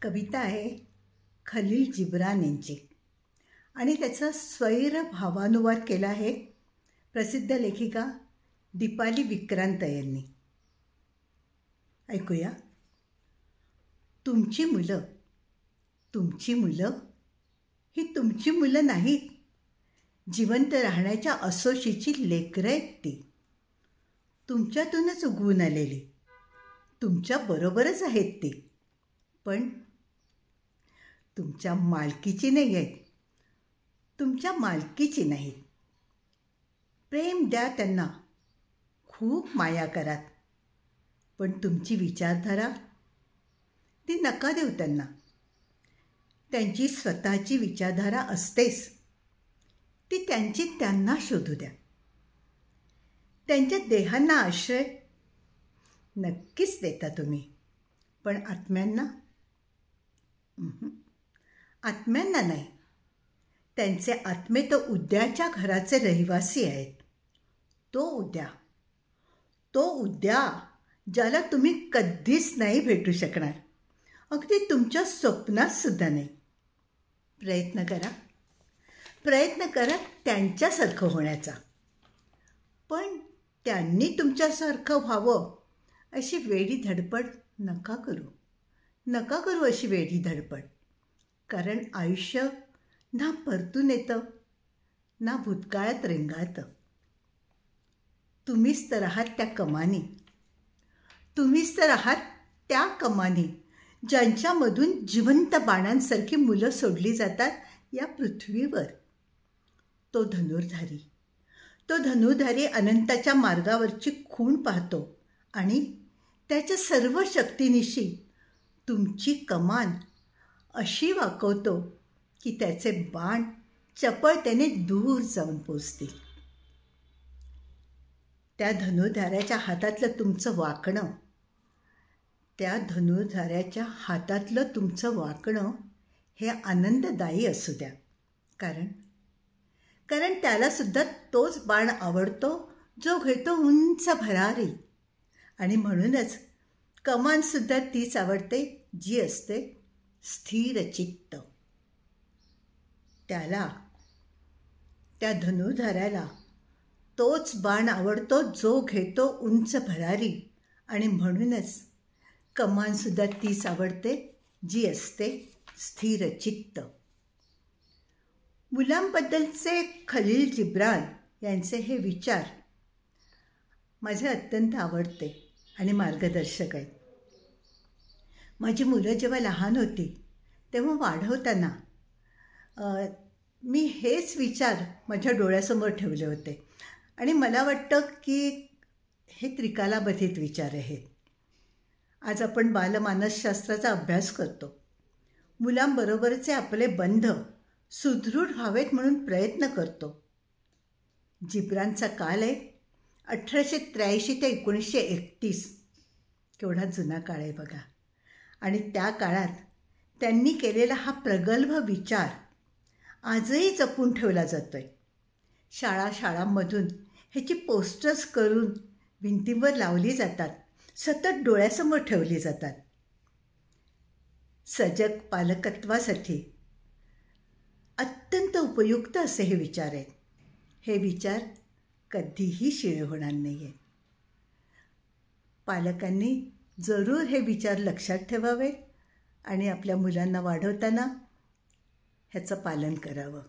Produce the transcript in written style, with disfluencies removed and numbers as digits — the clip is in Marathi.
कविता आहे खलील जिब्रान यांची आणि त्याचा स्वैर भावानुवाद केला आहे प्रसिद्ध लेखिका दीपाली विक्रांत यांनी. ऐकूया. तुमची मुलं ही तुमची मुलं नाहीत, जिवंत राहण्याच्या असोशीची लेकरं आहेत ती. तुमच्यातूनच उगवून आलेली, तुमच्याबरोबरच आहेत ती, पण तुमच्या मालकीची नाही आहेत, तुमच्या मालकीची नाहीत. प्रेम द्या त्यांना, खूप माया करा, पण तुमची विचारधारा ती नका देऊ त्यांना. त्यांची स्वतःची विचारधारा असतेच, ती त्यांची त्यांना शोधू द्या. त्यांच्या देहांना आश्रय नक्कीच देता तुम्ही, पण आत्म्यांना नाही. त्यांचे आत्मे तर उद्याच्या घराचे रहिवासी आहेत. तो उद्या ज्याला तुम्ही कधीच नाही भेटू शकणार, अगदी तुमच्या स्वप्नात सुद्धा नाही. प्रयत्न करा त्यांच्यासारखं होण्याचा, पण त्यांनी तुमच्यासारखं व्हावं अशी वेडी धडपड नका करू अशी वेडी धडपड. कारण आयुष्य ना परतून येतं, ना भूतकाळात रेंगाळतं. तुम्हीच तर आहात त्या कमानी ज्यांच्यामधून जिवंत बाणांसारखी मुलं सोडली जातात या पृथ्वीवर. तो धनुर्धारी अनंताच्या मार्गावरची खूण पाहतो आणि त्याच्या सर्व शक्तीनिशी तुमची कमान अशी वाकवतो की त्याचे बाण चपळतेने दूर जाऊन पोचतील. त्या धनुर्धाऱ्याच्या हातातलं तुमचं वाकणं हे आनंददायी असू द्या. कारण त्यालासुद्धा तोच बाण आवडतो जो घेतो उंच भरारी. आणि म्हणूनच कमानसुद्धा तीच आवडते जी असते स्थिरचित्त. त्या धनुर्धाऱ्याला तोच बाण आवडतो जो घेतो उंच भरारी. आणि म्हणूनच कमानसुद्धा तीच आवडते जी असते स्थिरचित्त. मुलांबद्दलचे खलील जिब्रान यांचे हे विचार माझे अत्यंत आवडते आणि मार्गदर्शक आहेत. माझी मुलं जेव्हा लहान होती तेव्हा वाढवताना मी हेच विचार माझ्या डोळ्यासमोर ठेवले होते आणि मला वाटतं की हे त्रिकालाबाधित विचार आहेत. आज आपण बालमानसशास्त्राचा अभ्यास करतो. मुलांबरोबरचे आपले बंध सुदृढ व्हावेत म्हणून प्रयत्न करतो. जिब्रानचा काल आहे 1883 ते 1931. केवढा जुना काळ आहे बघा. आणि त्या काळात त्यांनी केलेला हा प्रगल्भ विचार आजही जपून ठेवला जातो आहे. शाळांमधून ह्याची पोस्टर्स करून भिंतीवर लावली जातात, सतत डोळ्यासमोर ठेवली जातात. सजग पालकत्वासाठी अत्यंत उपयुक्त असे हे विचार आहेत. हे विचार कधीही शिळे होणार नाही आहेत. पालकांनी जरूर हे विचार लक्षात ठेवावेत आणि आपल्या मुलांना वाढवताना ह्याचं पालन करावं.